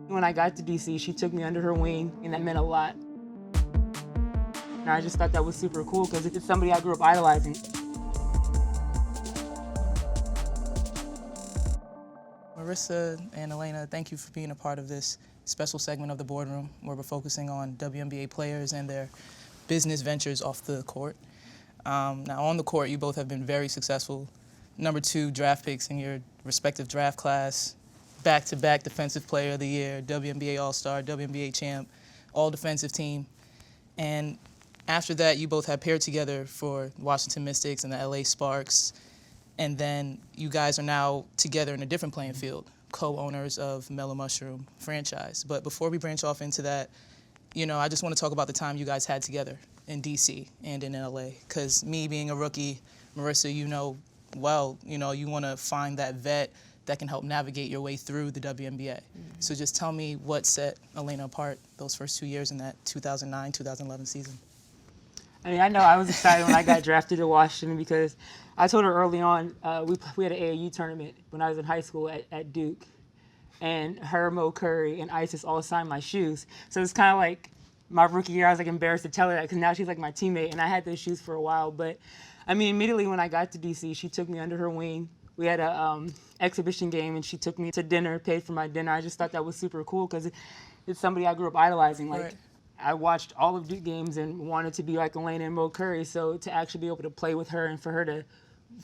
When I got to DC, she took me under her wing, and that meant a lot. And I just thought that was super cool because it's somebody I grew up idolizing. Marissa and Alana, thank you for being a part of this special segment of the Boardroom where we're focusing on WNBA players and their business ventures off the court. Now on the court, you both have been very successful. #2 draft picks in your respective draft class, back-to-back Defensive Player of the Year, WNBA All-Star, WNBA Champ, All-Defensive Team. And after that, you both have paired together for Washington Mystics and the LA Sparks. And then you guys are now together in a different playing field, co-owners of Mellow Mushroom franchise. But before we branch off into that, I just want to talk about the time you guys had together in DC and in LA. Because me being a rookie, Marissa, you want to find that vet that can help navigate your way through the WNBA. Mm-hmm. So just tell me what set Alana apart those first 2 years in that 2009-2011 season. I know I was excited when I got drafted to Washington because I told her early on, we had an AAU tournament when I was in high school at Duke, and her, Mo Curry, and Isis all signed my shoes. So it's kind of like my rookie year, I was embarrassed to tell her that because now she's like my teammate, and I had those shoes for a while. But immediately when I got to DC, she took me under her wing. We had a exhibition game, and she took me to dinner, paid for my dinner. I just thought that was super cool because it's somebody I grew up idolizing. Right. I watched all of Duke games and wanted to be like Alana and Mo Curry, so to actually be able to play with her and for her to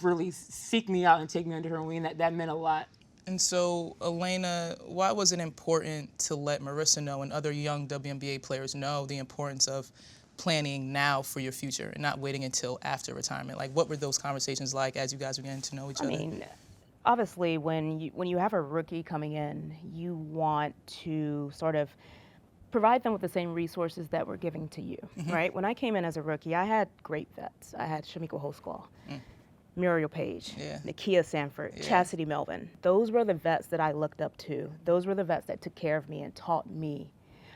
really seek me out and take me under her wing, that meant a lot. And so, Alana, why was it important to let Marissa know and other young WNBA players know the importance of planning now for your future and not waiting until after retirement? Like, what were those conversations like as you guys were getting to know each other? Obviously, when you have a rookie coming in, you want to sort of provide them with the same resources that we're giving to you, mm-hmm. right? When I came in as a rookie, I had great vets. I had Shamika Hoskell, Muriel Page, Nakia Sanford, Chastity Melvin. Those were the vets that I looked up to. Those were the vets that took care of me and taught me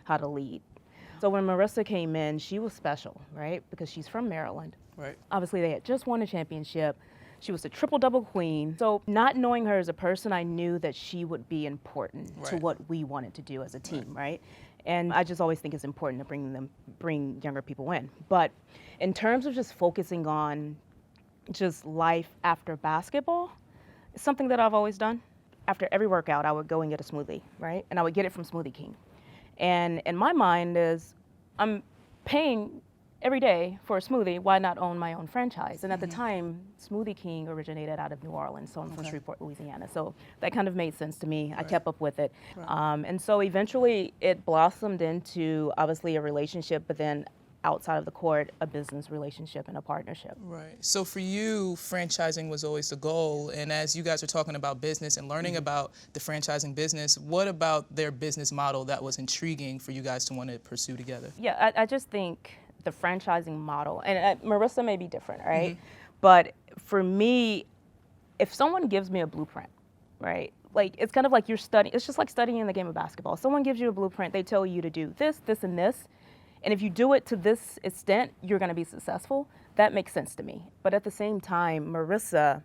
how to lead. So when Marissa came in, she was special, right? Because she's from Maryland. Right. Obviously, they had just won a championship. She was a triple-double queen. So not knowing her as a person, I knew that she would be important to what we wanted to do as a team, right? And I just always think it's important to bring younger people in. But in terms of just focusing on just life after basketball, it's something that I've always done. After every workout, I would go and get a smoothie, right? And I would get it from Smoothie King. And in my mind is, I'm paying every day for a smoothie, why not own my own franchise? And at the time, Smoothie King originated out of New Orleans, so I'm from Shreveport, Louisiana. So that kind of made sense to me. I kept up with it. And so eventually it blossomed into obviously a relationship, but then outside of the court, a business relationship and a partnership. Right. So for you, franchising was always the goal. And as you guys are talking about business and learning about the franchising business, what about their business model that was intriguing for you guys to want to pursue together? Yeah, I just think the franchising model, and Marissa may be different, right? Mm-hmm. But for me, if someone gives me a blueprint, right? Like, it's kind of like you're studying, it's just like studying the game of basketball. Someone gives you a blueprint, they tell you to do this, this, and this. And if you do it to this extent, you're gonna be successful. That makes sense to me. But at the same time, Marissa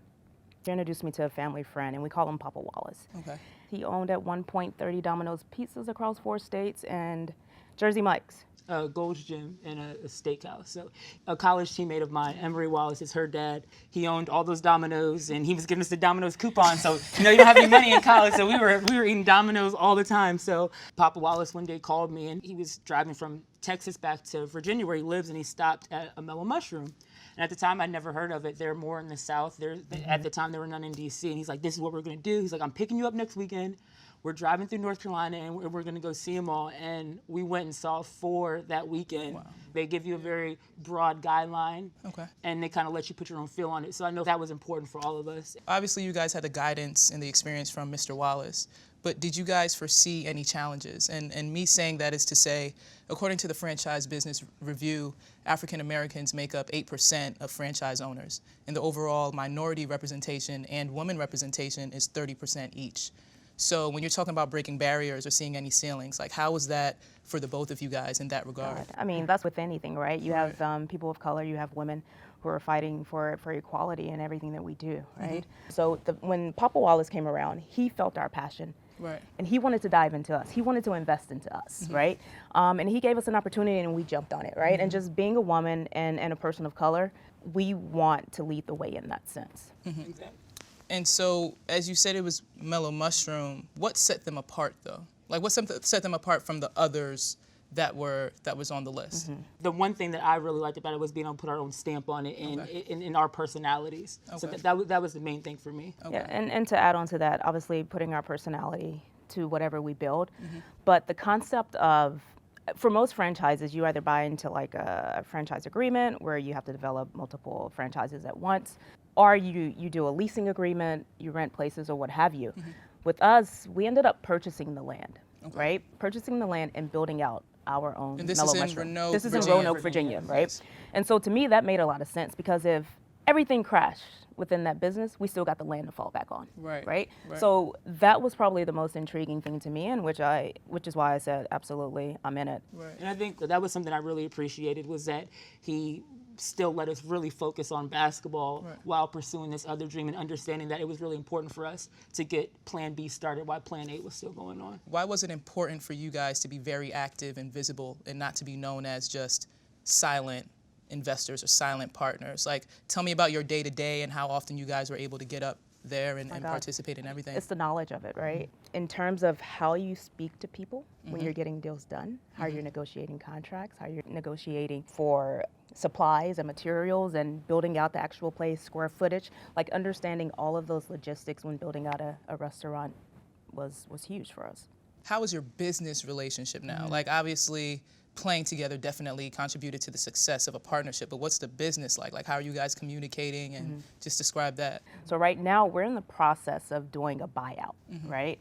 introduced me to a family friend, and we call him Papa Wallace. Okay. He owned at one point 30 Domino's pizzas across 4 states and Jersey Mike's. Gold's Gym and a steakhouse. So a college teammate of mine, Emery Wallace, is her dad. He owned all those Domino's, and he was giving us the Domino's coupon. So you don't have any money in college, so we were eating Domino's all the time. So Papa Wallace one day called me, and he was driving from Texas back to Virginia where he lives, and he stopped at a Mellow Mushroom. And at the time, I'd never heard of it. They're more in the South. At the time, there were none in D.C. And he's like, this is what we're going to do. He's like, I'm picking you up next weekend. We're driving through North Carolina, and we're going to go see them all. And we went and saw 4 that weekend. Wow. They give you a very broad guideline, and they kind of let you put your own feel on it. So I know that was important for all of us. Obviously, you guys had the guidance and the experience from Mr. Wallace. But did you guys foresee any challenges? And me saying that is to say, according to the Franchise Business Review, African Americans make up 8% of franchise owners. And the overall minority representation and woman representation is 30% each. So when you're talking about breaking barriers or seeing any ceilings, like how was that for the both of you guys in that regard? I mean, that's with anything, right? You have people of color, you have women who are fighting for equality in everything that we do, right? Mm-hmm. So when Papa Wallace came around, he felt our passion. Right. And he wanted to dive into us. He wanted to invest into us, right? And he gave us an opportunity and we jumped on it, right? And just being a woman and a person of color, we want to lead the way in that sense. Exactly. And so, as you said, it was Mellow Mushroom. What set them apart, though? Like, what set them apart from the others that was on the list? The one thing that I really liked about it was being able to put our own stamp on it and in our personalities. So that was the main thing for me. Yeah, and to add on to that, obviously putting our personality to whatever we build. But the concept of, for most franchises, you either buy into like a franchise agreement where you have to develop multiple franchises at once, or you do a leasing agreement, you rent places or what have you. With us, we ended up purchasing the land, right? Purchasing the land and building out our own And this Mellow is in Mushroom. Roanoke, This is Virginia. in Roanoke, Virginia, right? Yes. And so to me, that made a lot of sense because if everything crashed within that business, we still got the land to fall back on, right? So that was probably the most intriguing thing to me, and which is why I said, absolutely, I'm in it. Right. And I think that was something I really appreciated, was that he still let us really focus on basketball while pursuing this other dream and understanding that it was really important for us to get Plan B started while Plan A was still going on. Why was it important for you guys to be very active and visible and not to be known as just silent investors or silent partners? Like, tell me about your day-to-day and how often you guys were able to get up there and participate in everything. It's the knowledge of it, right? In terms of how you speak to people when you're getting deals done, how you're negotiating contracts, how you're negotiating for supplies and materials and building out the actual place, square footage, like understanding all of those logistics when building out a restaurant was huge for us. How is your business relationship now? Like, obviously, playing together definitely contributed to the success of a partnership, but what's the business like? Like, how are you guys communicating, and just describe that? So right now we're in the process of doing a buyout, right?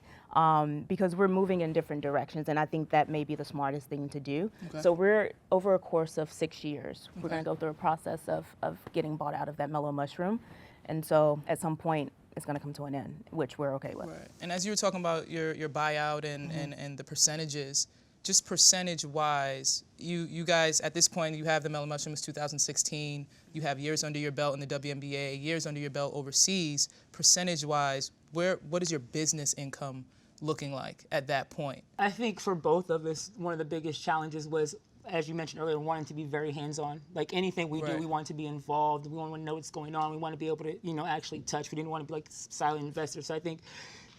Because we're moving in different directions, and I think that may be the smartest thing to do. So we're, over a course of 6 years, we're gonna go through a process of getting bought out of that Mellow Mushroom. And so at some point, it's gonna come to an end, which we're okay with. Right. And as you were talking about your buyout and the percentages, just percentage-wise, you guys, at this point, you have the Mellow Mushroom, 2016, you have years under your belt in the WNBA, years under your belt overseas. Percentage-wise, what is your business income looking like at that point? I think for both of us, one of the biggest challenges was, as you mentioned earlier, wanting to be very hands-on. Like anything we do, we want to be involved. We want to know what's going on. We want to be able to, actually touch. We didn't want to be like silent investors. So I think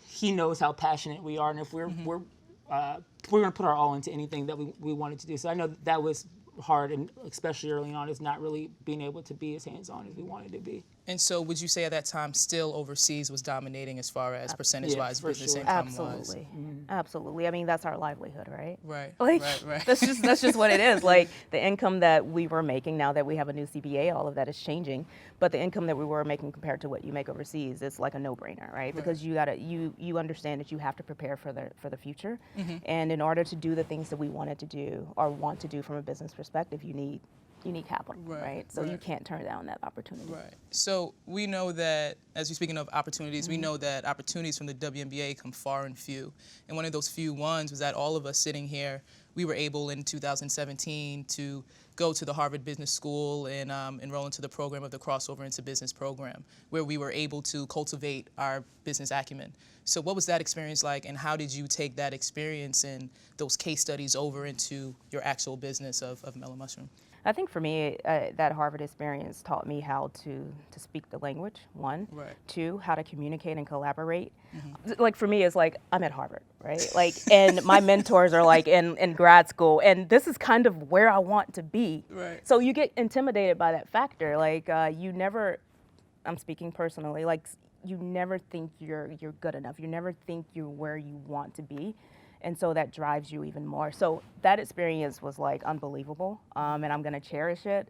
he knows how passionate we are, and if we're going to put our all into anything that we wanted to do. So I know that was hard, and especially early on, is not really being able to be as hands-on as we wanted to be. And so would you say at that time still overseas was dominating as far as percentage-wise business income was? Absolutely. Absolutely. I mean, that's our livelihood, right? Right. Like, right. that's just what it is. Like, the income that we were making, now that we have a new CBA, all of that is changing. But the income that we were making compared to what you make overseas is like a no-brainer, right? Because you understand that you have to prepare for the future. And in order to do the things that we wanted to do or want to do from a business perspective, you need capital, right? So you can't turn down that opportunity. Right. So we know that, as we're speaking of opportunities, we know that opportunities from the WNBA come far and few. And one of those few ones was that all of us sitting here, we were able in 2017 to go to the Harvard Business School and enroll into the program of the Crossover into Business program, where we were able to cultivate our business acumen. So what was that experience like, and how did you take that experience and those case studies over into your actual business of Mellow Mushroom? I think for me, that Harvard experience taught me how to speak the language, one. Right. Two, how to communicate and collaborate. Like for me, it's like, I'm at Harvard, right? Like, and my mentors are like in grad school, and this is kind of where I want to be. Right. So you get intimidated by that factor. Like, you never, I'm speaking personally, like, you never think you're good enough. You never think you're where you want to be. And so that drives you even more. So that experience was like unbelievable, and I'm gonna cherish it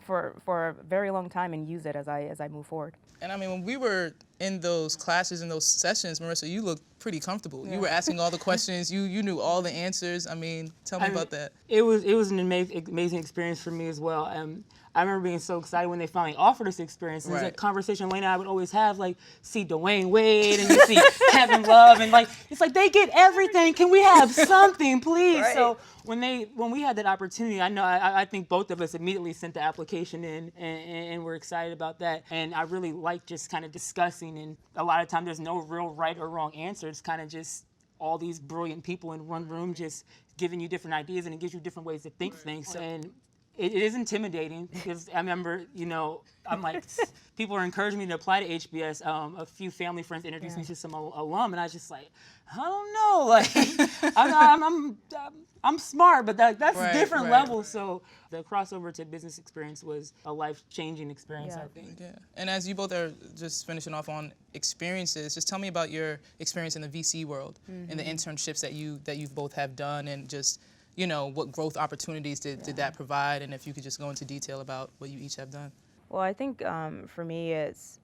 for a very long time and use it as I move forward. And I mean, when we were in those classes and those sessions, Marissa, you looked pretty comfortable. You were asking all the questions. You knew all the answers. I mean, tell me about that. It was an amazing experience for me as well. I remember being so excited when they finally offered us experience. It was a conversation Elena and I would always have, like, see Dwayne Wade and you see Kevin Love, and like, it's like, they get everything. Can we have something, please? Right. So when we had that opportunity, I think both of us immediately sent the application in, and we're excited about that. And I really like just kind of discussing introducing, and a lot of time there's no real right or wrong answer. It's kind of just all these brilliant people in one room just giving you different ideas, and it gives you different ways to think things. And it is intimidating because I remember, I'm like, people are encouraging me to apply to HBS. A few family friends introduced me to some alum, and I was just like, I don't know, like, I'm smart, but that's a different level. So the crossover to business experience was a life-changing experience, I think. Yeah. And as you both are just finishing off on experiences, just tell me about your experience in the VC world and the internships that you both have done, and just what growth opportunities did that provide, and if you could just go into detail about what you each have done. Well, I think for me, it's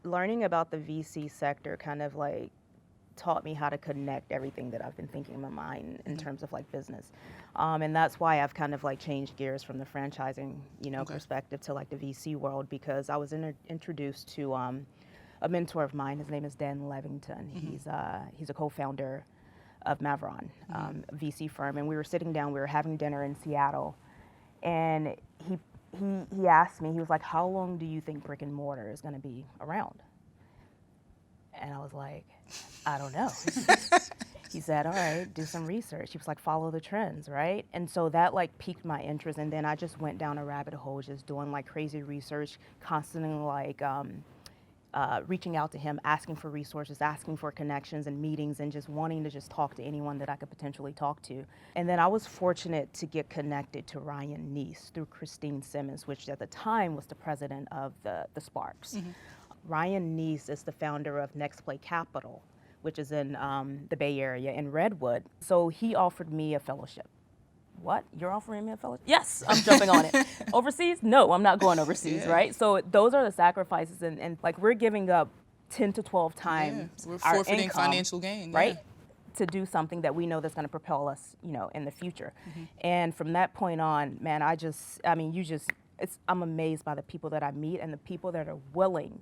learning about the VC sector kind of like taught me how to connect everything that I've been thinking in my mind in terms of like business. And that's why I've kind of like changed gears from the franchising, perspective to like the VC world, because I was introduced to a mentor of mine. His name is Dan Levington. He's a co-founder of Mavron, a VC firm, and we were sitting down, we were having dinner in Seattle, and he asked me, he was like, how long do you think brick and mortar is going to be around? And I was like, I don't know. He said, all right, do some research. He was like, follow the trends, right? And so that like piqued my interest, and then I just went down a rabbit hole just doing like crazy research, constantly like reaching out to him, asking for resources, asking for connections and meetings, and just wanting to just talk to anyone that I could potentially talk to. And then I was fortunate to get connected to Ryan Neese through Christine Simmons, which at the time was the president of the Sparks. Ryan Neese is the founder of Next Play Capital, which is in the Bay Area in Redwood. So he offered me a fellowship. What? You're offering me a fellowship? Yes, I'm jumping on it. Overseas? No, I'm not going overseas, right? So those are the sacrifices, and like we're giving up 10 to 12 times we're our forfeiting income, financial gain, right? To do something that we know that's going to propel us, in the future. And from that point on, man, I'm amazed by the people that I meet and the people that are willing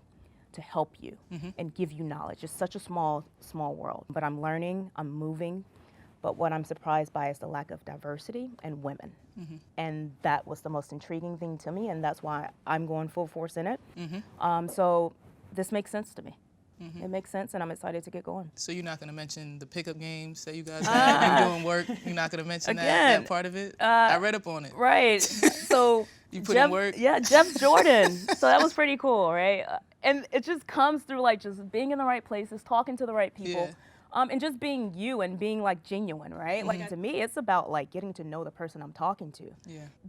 to help you and give you knowledge. It's such a small world, but I'm learning, I'm moving. But what I'm surprised by is the lack of diversity and women. And that was the most intriguing thing to me, and that's why I'm going full force in it. So this makes sense to me. It makes sense, and I'm excited to get going. So you're not going to mention the pickup games that you guys have been doing work? You're not going to mention that part of it? I read up on it. Right. So you put in work? Yeah, Jeff Jordan. So that was pretty cool, right? And it just comes through like just being in the right places, talking to the right people. And just being you and being like genuine, right? Like to me, it's about like getting to know the person I'm talking to.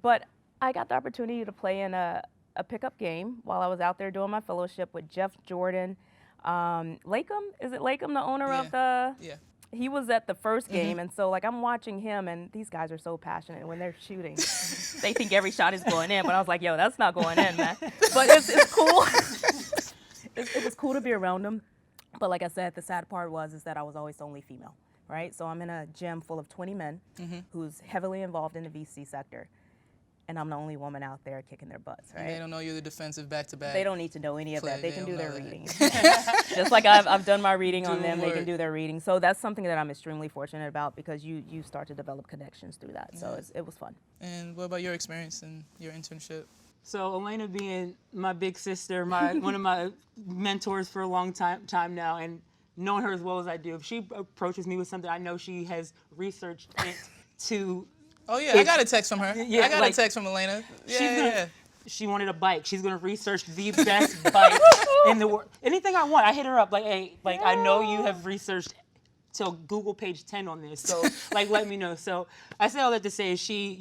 But I got the opportunity to play in a pickup game while I was out there doing my fellowship with Jeff Jordan. Lakem, is it Lakem, the owner of the? He was at the first game, and so like I'm watching him, and these guys are so passionate when they're shooting. They think every shot is going in, but I was like, yo, that's not going in, man. But it's cool. It was cool to be around them. But like I said, the sad part is that I was always the only female, right? So I'm in a gym full of 20 men who's heavily involved in the VC sector, and I'm the only woman out there kicking their butts, right? And they don't know you're the defensive back-to-back. They don't need to know any of that. They can do their reading. Just like I've done my reading on them, they can do their reading. So that's something that I'm extremely fortunate about, because you start to develop connections through that. So it was fun. And what about your experience and your internship? So Alana being my big sister, one of my mentors for a long time now, and knowing her as well as I do, if she approaches me with something, I know she has researched it to. Oh yeah, I got a text from her. I got a text from Alana. She wanted a bike. She's gonna research the best bike in the world. Anything I want, I hit her up like, hey, like I know you have researched till Google page 10 on this, so like let me know. So I say all that to say she,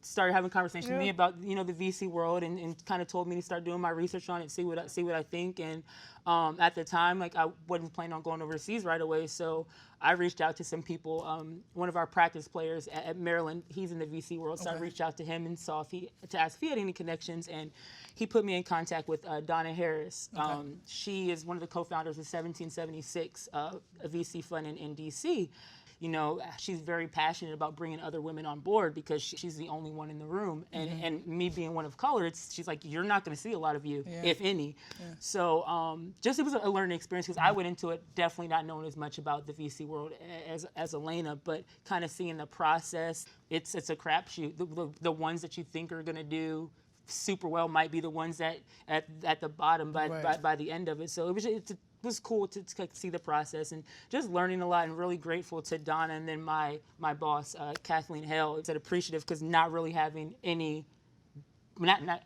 started having conversations with me about the VC world, and kind of told me to start doing my research on it, see what I think. And at the time, like I wasn't planning on going overseas right away, so I reached out to some people. One of our practice players at Maryland, he's in the VC world, so I reached out to him and saw to ask if he had any connections, and he put me in contact with Donna Harris. She is one of the co-founders of 1776, a VC fund in DC. She's very passionate about bringing other women on board, because she's the only one in the room. And me being one of color, she's like, you're not going to see a lot of you, if any. So just it was a learning experience, because I went into it definitely not knowing as much about the VC world as Alana, but kind of seeing the process. It's a crapshoot. The ones that you think are going to do super well might be the ones that at the bottom by the end of it. So it was cool to see the process and just learning a lot, and really grateful to Donna and then my boss, Kathleen Hale. It's appreciative because not really having any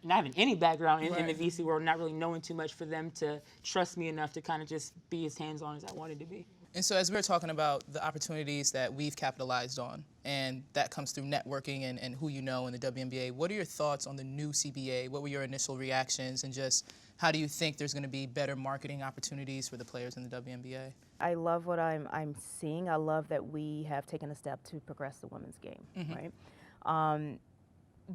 having any background in the VC world, not really knowing too much, for them to trust me enough to kind of just be as hands-on as I wanted to be. And so as we were talking about the opportunities that we've capitalized on, and that comes through networking and who you know in the WNBA, what are your thoughts on the new CBA? What were your initial reactions, and just how do you think there's going to be better marketing opportunities for the players in the WNBA? I love what I'm seeing. I love that we have taken a step to progress the women's game, right?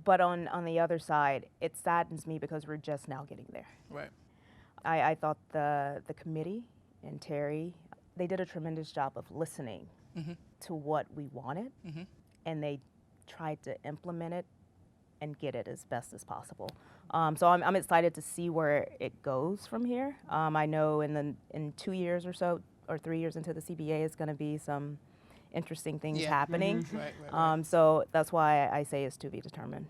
But on the other side, it saddens me because we're just now getting there. Right. I thought the committee and Terry, they did a tremendous job of listening to what we wanted, and they tried to implement it and get it as best as possible. So I'm excited to see where it goes from here. I know in 2 years or so, or 3 years into the CBA, is going to be some interesting things happening. Right. So that's why I say it's to be determined.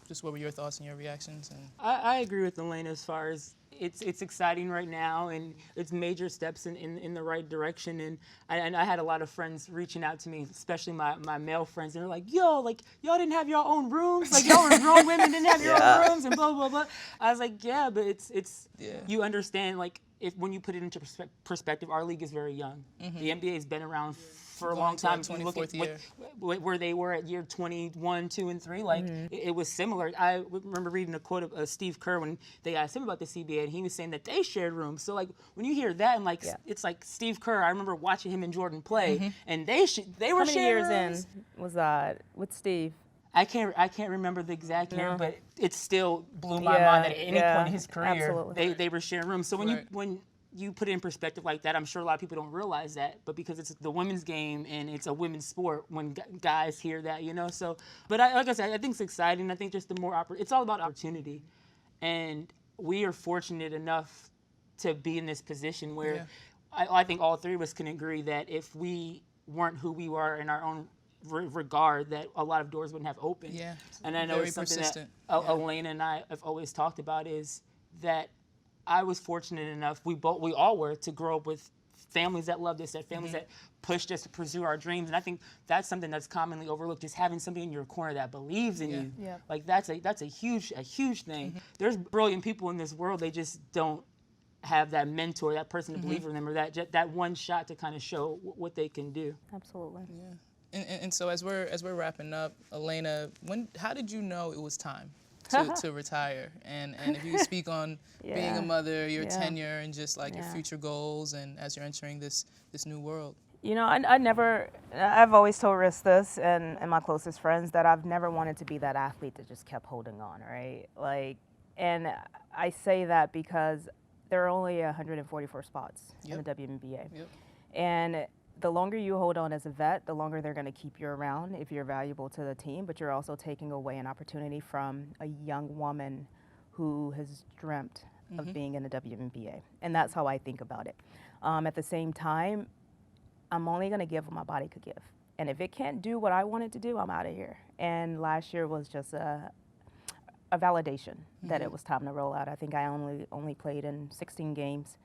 Just what were your thoughts and your reactions? And I agree with Elena as far as it's exciting right now, and it's major steps in the right direction. And I had a lot of friends reaching out to me, especially my male friends, and they're like, yo, like, y'all didn't have your own rooms? Like, y'all were grown women, didn't have your own rooms, and blah, blah, blah. I was like, yeah, but it's you understand, like, when you put it into perspective, our league is very young. The NBA has been around for a long time. If you look at where they were at year 21, 2, and 3, like it was similar. I remember reading a quote of Steve Kerr when they asked him about the CBA, and he was saying that they shared rooms. So like when you hear that, and like it's like Steve Kerr. I remember watching him and Jordan play, and they were sharing rooms. How many years in was that with Steve? I can't remember the exact year, but it still blew my mind that at any point in his career they were sharing rooms. So when you put it in perspective like that, I'm sure a lot of people don't realize that, but because it's the women's game and it's a women's sport, when guys hear that, you know. So, but like I said, I think it's exciting. I think just the more it's all about opportunity, and we are fortunate enough to be in this position where I think all three of us can agree that if we weren't who we are in our own regard, that a lot of doors wouldn't have opened. And I know it's something that Elena and I have always talked about, is that I was fortunate enough, we all were, to grow up with families that loved us, that families that pushed us to pursue our dreams. And I think that's something that's commonly overlooked, is having somebody in your corner that believes in you. Like that's a huge thing. There's brilliant people in this world, they just don't have that mentor, that person to believe in them, or that one shot to kind of show what they can do. Absolutely. And so as we're wrapping up, Elena, how did you know it was time to retire? And if you could speak on being a mother, your tenure, and just like your future goals, and as you're entering this new world. You know, I've always told Riss this and my closest friends that I've never wanted to be that athlete that just kept holding on, right? Like, and I say that because there are only 144 spots in the WNBA. And the longer you hold on as a vet, the longer they're going to keep you around if you're valuable to the team, but you're also taking away an opportunity from a young woman who has dreamt of being in the WNBA. And that's how I think about it. At the same time, I'm only going to give what my body could give. And if it can't do what I want it to do, I'm out of here. And last year was just a validation that it was time to roll out. I think I only played in 16 games.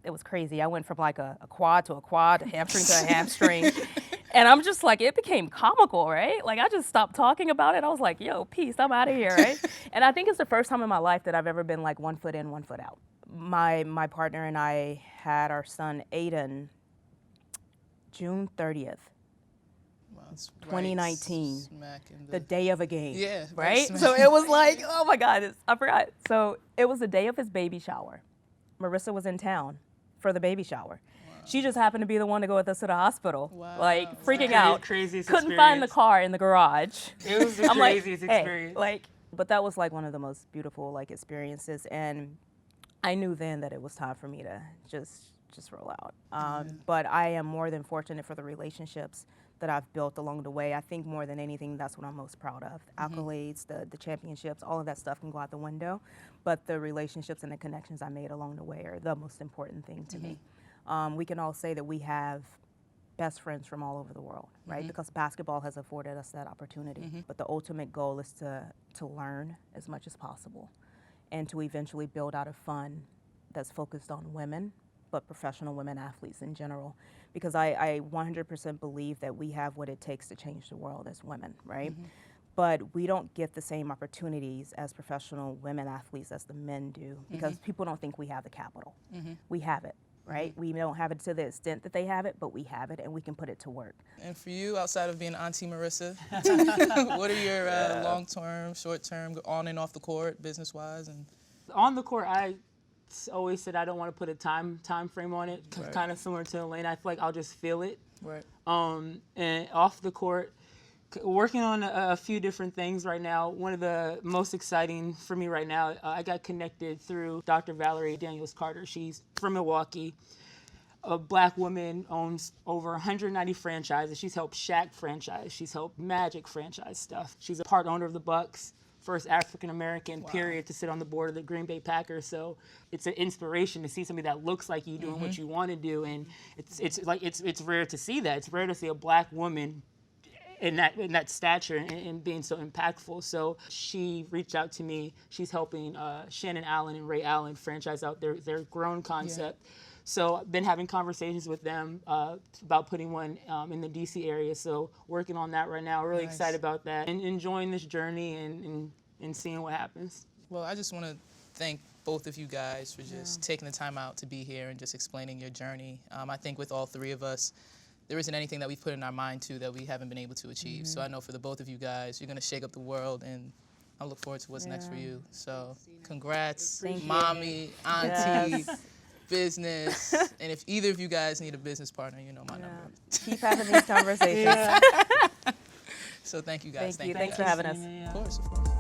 It was crazy. I went from like a quad to a quad, a hamstring to a hamstring. And I'm just like, it became comical, right? Like I just stopped talking about it. I was like, yo, peace, I'm out of here, right? And I think it's the first time in my life that I've ever been like 1 foot in, 1 foot out. My partner and I had our son, Aiden, June 30th. 2019, the day of a game, right? So it was like, oh my God, I forgot. So it was the day of his baby shower. Marissa was in town for the baby shower. She just happened to be the one to go with us to the hospital, like freaking out. Craziest Couldn't experience. find the car in the garage. It was the craziest experience. But that was like one of the most beautiful like experiences, and I knew then that it was time for me to just roll out. But I am more than fortunate for the relationships that I've built along the way. I think more than anything, that's what I'm most proud of. Accolades, the championships, all of that stuff can go out the window, but the relationships and the connections I made along the way are the most important thing to me. We can all say that we have best friends from all over the world, right? Because basketball has afforded us that opportunity. But the ultimate goal is to learn as much as possible and to eventually build out a fund that's focused on women, but professional women athletes in general. Because I 100% believe that we have what it takes to change the world as women, right? But we don't get the same opportunities as professional women athletes as the men do, because people don't think we have the capital. We have it, right? We don't have it to the extent that they have it, but we have it and we can put it to work. And for you, outside of being Auntie Marissa, what are your long-term, short-term, on and off the court, business-wise? And On the court, I always said I don't want to put a time frame on it, Right. kind of similar to Elena. I feel like I'll just feel it. right. And off the court, working on a few different things right now. One of the most exciting for me right now, I got connected through Dr. Valerie Daniels-Carter. She's from Milwaukee. A black woman, owns over 190 franchises. She's helped Shaq franchise. She's helped Magic franchise stuff. She's a part owner of the Bucks, first African-American, period, to sit on the board of the Green Bay Packers. So it's an inspiration to see somebody that looks like you doing what you want to do. And it's rare to see that. It's rare to see a black woman in that stature and being so impactful. So she reached out to me. She's helping Shannon Allen and Ray Allen franchise out their grown concept. Yeah. So I've been having conversations with them about putting one in the DC area. So working on that right now. Really excited about that and enjoying this journey and seeing what happens. Well, I just want to thank both of you guys for just taking the time out to be here and just explaining your journey. I think with all three of us, there isn't anything that we've put in our mind to that we haven't been able to achieve. So I know for the both of you guys, you're going to shake up the world, and I look forward to what's next for you. So congrats, mommy, auntie, business. And if either of you guys need a business partner, you know my number. Keep having these conversations. So thank you guys. Thank you. Thanks for having us. Of course, of course.